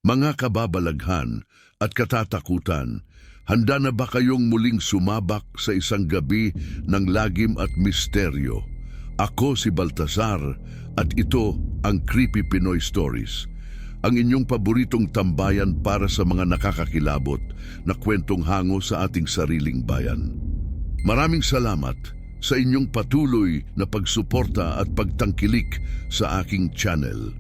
Mga kababalaghan at katatakutan, handa na ba kayong muling sumabak sa isang gabi ng lagim at misteryo? Ako si Baltasar at ito ang Creepy Pinoy Stories, ang inyong paboritong tambayan para sa mga nakakakilabot na kwentong hango sa ating sariling bayan. Maraming salamat sa inyong patuloy na pagsuporta at pagtangkilik sa aking channel.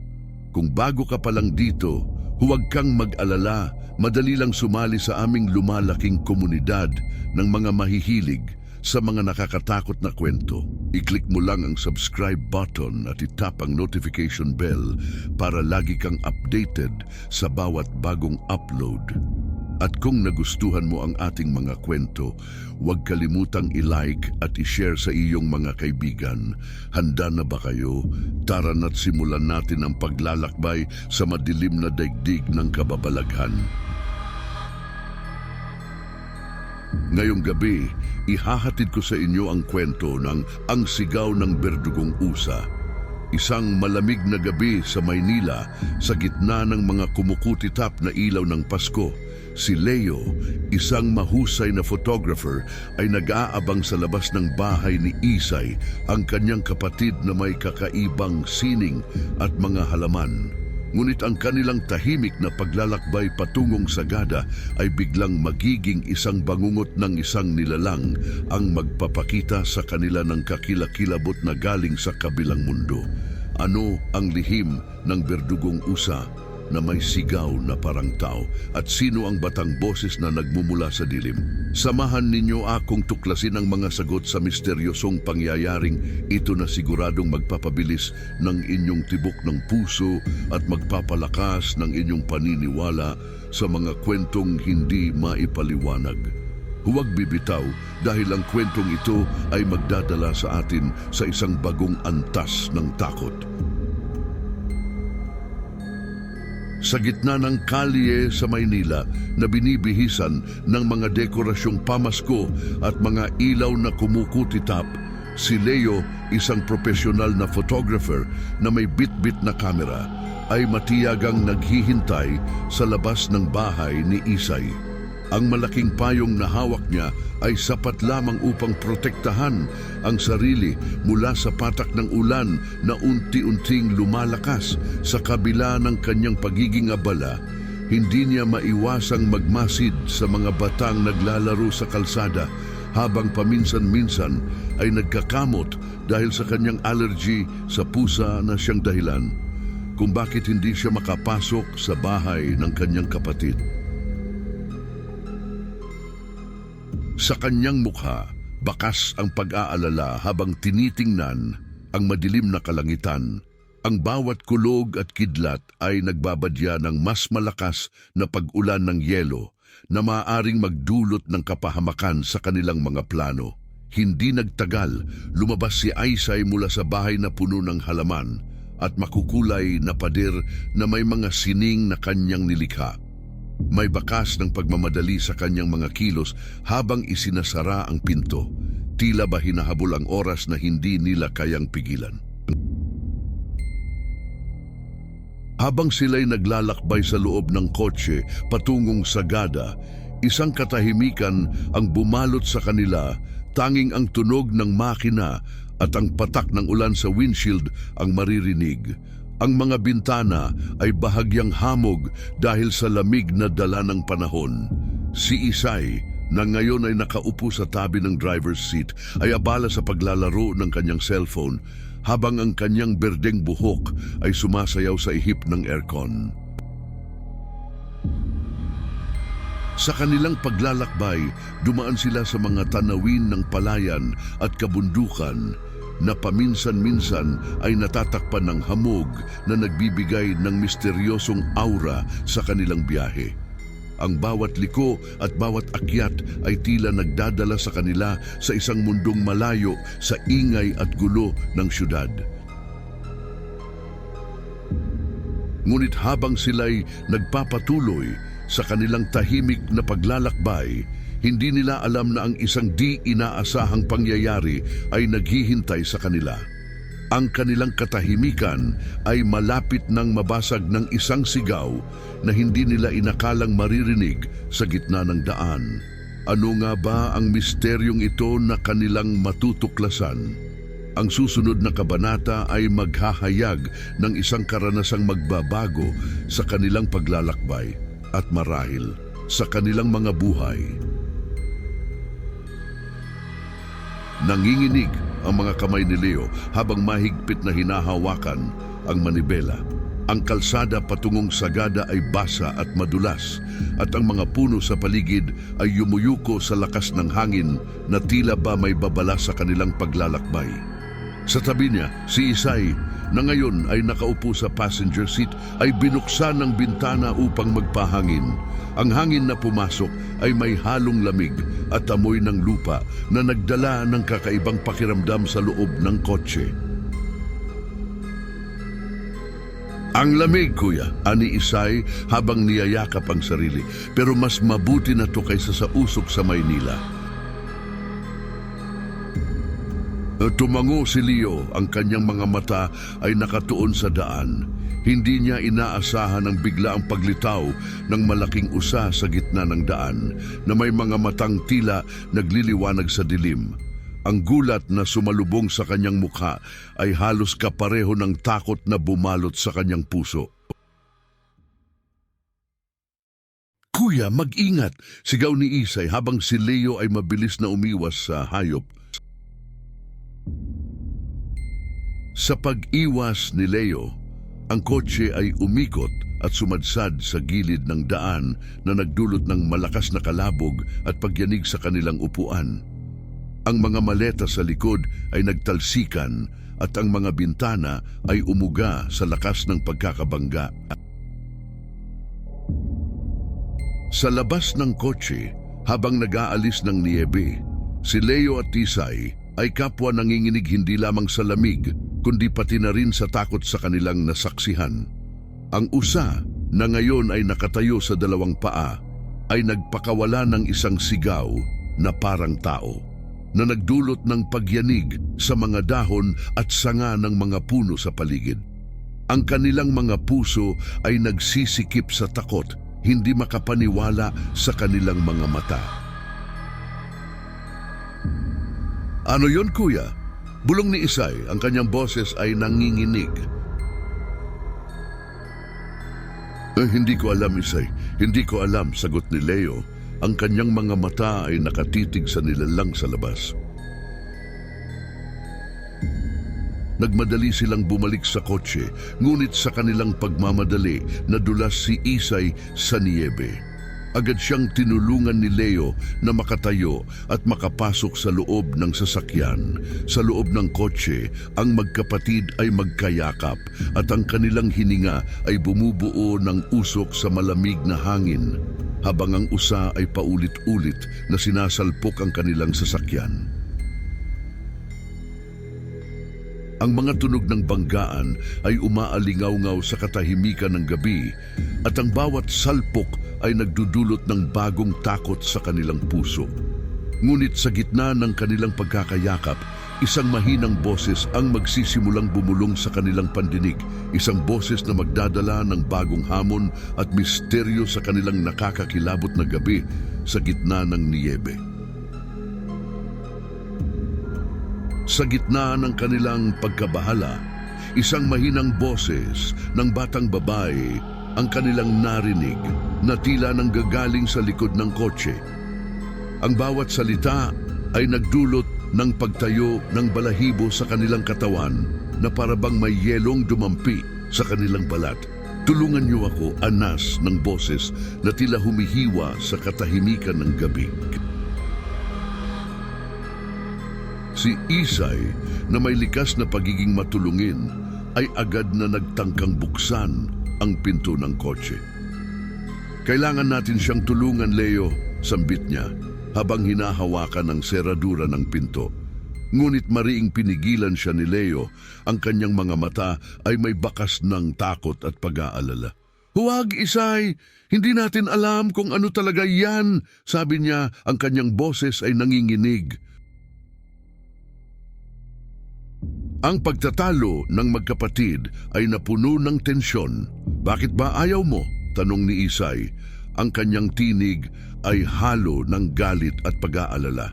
Kung bago ka pa lang dito, huwag kang mag-alala, madali lang sumali sa aming lumalaking komunidad ng mga mahihilig sa mga nakakatakot na kwento. I-click mo lang ang subscribe button at itap ang notification bell para lagi kang updated sa bawat bagong upload. At kung nagustuhan mo ang ating mga kwento, huwag kalimutang i-like at i-share sa iyong mga kaibigan. Handa na ba kayo? Tara na't simulan natin ang paglalakbay sa madilim na daigdig ng kababalaghan. Ngayong gabi, ihahatid ko sa inyo ang kwento ng Ang Sigaw ng Berdugong Usa. Isang malamig na gabi sa Maynila, sa gitna ng mga kumukutitap na ilaw ng Pasko, si Leo, isang mahusay na photographer, ay nag-aabang sa labas ng bahay ni Isay, ang kanyang kapatid na may kakaibang sining at mga halaman. Ngunit ang kanilang tahimik na paglalakbay patungong Sagada ay biglang magiging isang bangungot ng isang nilalang ang magpapakita sa kanila ng kakilakilabot na galing sa kabilang mundo. Ano ang lihim ng Berdugong Usa na may sigaw na parang tao, at sino ang batang boses na nagmumula sa dilim? Samahan ninyo akong tuklasin ang mga sagot sa misteryosong pangyayaring ito na siguradong magpapabilis ng inyong tibok ng puso at magpapalakas ng inyong paniniwala sa mga kwentong hindi maipaliwanag. Huwag bibitaw dahil ang kwentong ito ay magdadala sa atin sa isang bagong antas ng takot. Sa gitna ng kalye sa Maynila na binibihisan ng mga dekorasyong pamasko at mga ilaw na kumukutitap, si Leo, isang profesional na photographer na may bit-bit na kamera, ay matiyagang naghihintay sa labas ng bahay ni Isay. Ang malaking payong na hawak niya ay sapat lamang upang protektahan ang sarili mula sa patak ng ulan na unti-unting lumalakas. Sa kabila ng kanyang pagiging abala, hindi niya maiwasang magmasid sa mga batang naglalaro sa kalsada, habang paminsan-minsan ay nagkakamot dahil sa kanyang allergy sa pusa na siyang dahilan kung bakit hindi siya makapasok sa bahay ng kanyang kapatid. Sa kanyang mukha, bakas ang pag-aalala habang tinitingnan ang madilim na kalangitan. Ang bawat kulog at kidlat ay nagbabadya ng mas malakas na pag-ulan ng yelo na maaaring magdulot ng kapahamakan sa kanilang mga plano. Hindi nagtagal, lumabas si Isay mula sa bahay na puno ng halaman at makukulay na pader na may mga sining na kanyang nilikha. May bakas ng pagmamadali sa kanyang mga kilos habang isinasara ang pinto. Tila ba hinahabol ang oras na hindi nila kayang pigilan. Habang sila'y naglalakbay sa loob ng kotse patungong Sagada, isang katahimikan ang bumalot sa kanila, tanging ang tunog ng makina at ang patak ng ulan sa windshield ang maririnig. Ang mga bintana ay bahagyang hamog dahil sa lamig na dala ng panahon. Si Isay, na ngayon ay nakaupo sa tabi ng driver's seat, ay abala sa paglalaro ng kanyang cellphone habang ang kanyang berdeng buhok ay sumasayaw sa ihip ng aircon. Sa kanilang paglalakbay, dumaan sila sa mga tanawin ng palayan at kabundukan na paminsan-minsan ay natatakpan ng hamog na nagbibigay ng misteryosong aura sa kanilang biyahe. Ang bawat liko at bawat akyat ay tila nagdadala sa kanila sa isang mundong malayo sa ingay at gulo ng syudad. Ngunit habang sila'y nagpapatuloy sa kanilang tahimik na paglalakbay, hindi nila alam na ang isang di inaasahang pangyayari ay naghihintay sa kanila. Ang kanilang katahimikan ay malapit nang mabasag ng isang sigaw na hindi nila inakalang maririnig sa gitna ng daan. Ano nga ba ang misteryong ito na kanilang matutuklasan? Ang susunod na kabanata ay maghahayag ng isang karanasang magbabago sa kanilang paglalakbay at marahil sa kanilang mga buhay. Nanginginig ang mga kamay ni Leo habang mahigpit na hinahawakan ang manibela. Ang kalsada patungong Sagada ay basa at madulas at ang mga puno sa paligid ay yumuyuko sa lakas ng hangin na tila ba may babala sa kanilang paglalakbay. Sa tabi niya, si Isay, na ngayon ay nakaupo sa passenger seat, ay binuksan ng bintana upang magpahangin. Ang hangin na pumasok ay may halong lamig at amoy ng lupa na nagdala ng kakaibang pakiramdam sa loob ng kotse. Ang lamig, kuya, ani Isay habang niyayakap ang sarili. Pero mas mabuti na to kaysa sa usok sa Maynila. Tumango si Leo, ang kanyang mga mata ay nakatuon sa daan. Hindi niya inaasahan ang biglaang paglitaw ng malaking usa sa gitna ng daan na may mga matang tila nagliliwanag sa dilim. Ang gulat na sumalubong sa kanyang mukha ay halos kapareho ng takot na bumalot sa kanyang puso. Kuya, mag-ingat! Sigaw ni Isay habang si Leo ay mabilis na umiwas sa hayop. Sa pag-iwas ni Leo, ang kotse ay umikot at sumadsad sa gilid ng daan na nagdulot ng malakas na kalabog at pagyanig sa kanilang upuan. Ang mga maleta sa likod ay nagtalsikan at ang mga bintana ay umuga sa lakas ng pagkakabangga. Sa labas ng kotse, habang nag-aalis ng niyebe, si Leo at Isay ay kapwa nanginginig hindi lamang sa lamig, kundi pati na rin sa takot sa kanilang nasaksihan. Ang usa, na ngayon ay nakatayo sa dalawang paa, ay nagpakawala ng isang sigaw na parang tao, na nagdulot ng pagyanig sa mga dahon at sanga ng mga puno sa paligid. Ang kanilang mga puso ay nagsisikip sa takot, hindi makapaniwala sa kanilang mga mata. Ano yon, kuya? Bulong ni Isay, ang kanyang boses ay nanginginig. Hindi ko alam, Isay. Hindi ko alam, sagot ni Leo. Ang kanyang mga mata ay nakatitig sa nilalang sa labas. Nagmadali silang bumalik sa kotse, ngunit sa kanilang pagmamadali, nadulas si Isay sa niyebe. Agad siyang tinulungan ni Leo na makatayo at makapasok sa loob ng sasakyan. Sa loob ng kotse, ang magkapatid ay magkayakap at ang kanilang hininga ay bumubuo ng usok sa malamig na hangin, habang ang usa ay paulit-ulit na sinasalpok ang kanilang sasakyan. Ang mga tunog ng banggaan ay umaalingaw-ngaw sa katahimikan ng gabi at ang bawat salpok ay nagdudulot ng bagong takot sa kanilang puso. Ngunit sa gitna ng kanilang pagkakayakap, isang mahinang boses ang magsisimulang bumulong sa kanilang pandinig, isang boses na magdadala ng bagong hamon at misteryo sa kanilang nakakakilabot na gabi sa gitna ng niyebe. Sa gitna ng kanilang pagkabahala, isang mahinang boses ng batang babae ang kanilang narinig na tila nang gagaling sa likod ng kotse. Ang bawat salita ay nagdulot ng pagtayo ng balahibo sa kanilang katawan na parabang may yelong dumampi sa kanilang balat. Tulungan niyo ako, anas ng boses na tila humihiwa sa katahimikan ng gabi. Si Isay, na may likas na pagiging matulungin, ay agad na nagtangkang buksan ang pinto ng kotse. Kailangan natin siyang tulungan, Leo, sambit niya, habang hinahawakan ang seradura ng pinto. Ngunit mariing pinigilan siya ni Leo, ang kanyang mga mata ay may bakas ng takot at pag-aalala. Huwag, Isay! Hindi natin alam kung ano talaga yan, sabi niya, ang kanyang boses ay nanginginig. Ang pagtatalo ng magkapatid ay napuno ng tensyon. Bakit ba ayaw mo? Tanong ni Isay. Ang kanyang tinig ay halo ng galit at pag-aalala.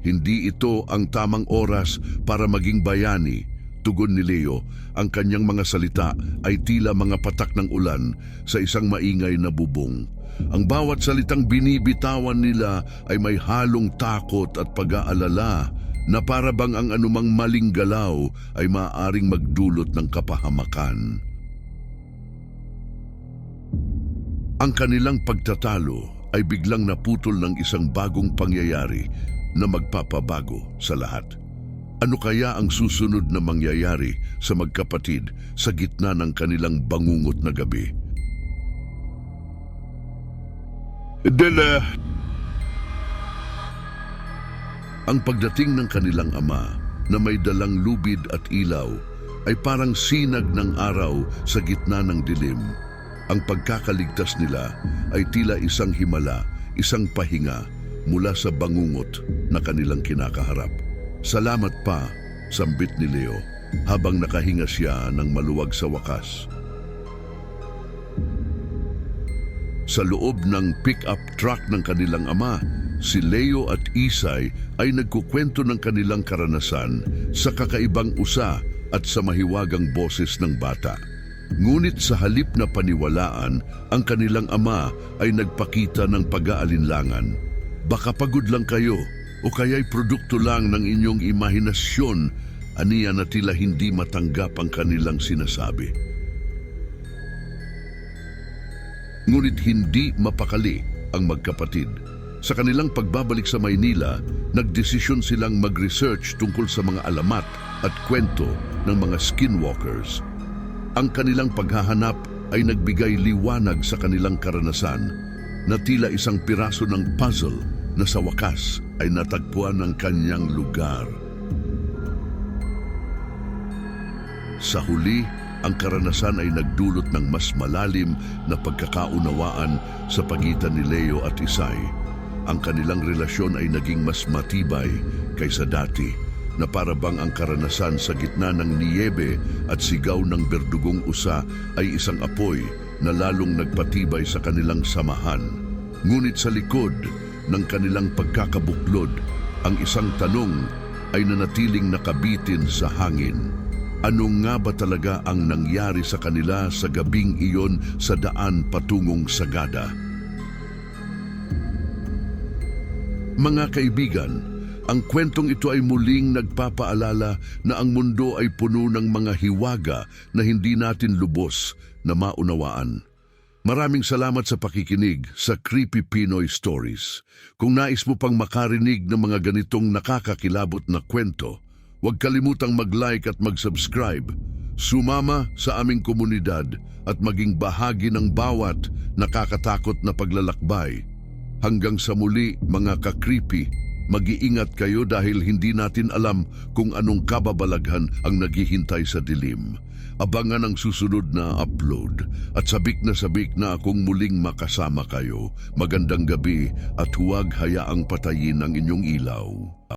Hindi ito ang tamang oras para maging bayani. Tugon ni Leo, ang kanyang mga salita ay tila mga patak ng ulan sa isang maingay na bubong. Ang bawat salitang binibitawan nila ay may halong takot at pag-aalala na para bang ang anumang maling galaw ay maaaring magdulot ng kapahamakan. Ang kanilang pagtatalo ay biglang naputol ng isang bagong pangyayari na magpapabago sa lahat. Ano kaya ang susunod na mangyayari sa magkapatid sa gitna ng kanilang bangungot na gabi? Ang pagdating ng kanilang ama na may dalang lubid at ilaw ay parang sinag ng araw sa gitna ng dilim. Ang pagkakaligtas nila ay tila isang himala, isang pahinga mula sa bangungot na kanilang kinakaharap. Salamat pa, sambit ni Leo habang nakahinga siya ng maluwag sa wakas. Sa loob ng pick-up truck ng kanilang ama, si Leo at Isay ay nagkukwento ng kanilang karanasan sa kakaibang usa at sa mahiwagang boses ng bata. Ngunit sa halip na paniwalaan, ang kanilang ama ay nagpakita ng pag-aalinlangan. Baka pagod lang kayo o kaya'y produkto lang ng inyong imahinasyon, aniya na tila hindi matanggap ang kanilang sinasabi. Ngunit hindi mapakali ang magkapatid. Sa kanilang pagbabalik sa Maynila, nagdesisyon silang mag-research tungkol sa mga alamat at kwento ng mga skinwalkers. Ang kanilang paghahanap ay nagbigay liwanag sa kanilang karanasan na tila isang piraso ng puzzle na sa wakas ay natagpuan ng kanyang lugar. Sa huli, ang karanasan ay nagdulot ng mas malalim na pagkakaunawaan sa pagitan ni Leo at Isay. Ang kanilang relasyon ay naging mas matibay kaysa dati, na para bang ang karanasan sa gitna ng niyebe at sigaw ng berdugong usa ay isang apoy na lalong nagpatibay sa kanilang samahan. Ngunit sa likod ng kanilang pagkakabuklod, ang isang tanong ay nanatiling nakabitin sa hangin. Ano nga ba talaga ang nangyari sa kanila sa gabing iyon sa daan patungong Sagada? Mga kaibigan, ang kwentong ito ay muling nagpapaalala na ang mundo ay puno ng mga hiwaga na hindi natin lubos na maunawaan. Maraming salamat sa pakikinig sa Creepy Pinoy Stories. Kung nais mo pang makarinig ng mga ganitong nakakakilabot na kwento, huwag kalimutang mag-like at mag-subscribe. Sumama sa aming komunidad at maging bahagi ng bawat nakakatakot na paglalakbay. Hanggang sa muli, mga ka-creepy, mag-iingat kayo dahil hindi natin alam kung anong kababalaghan ang naghihintay sa dilim. Abangan ang susunod na upload at sabik na akong muling makasama kayo. Magandang gabi at huwag hayaang patayin ang inyong ilaw.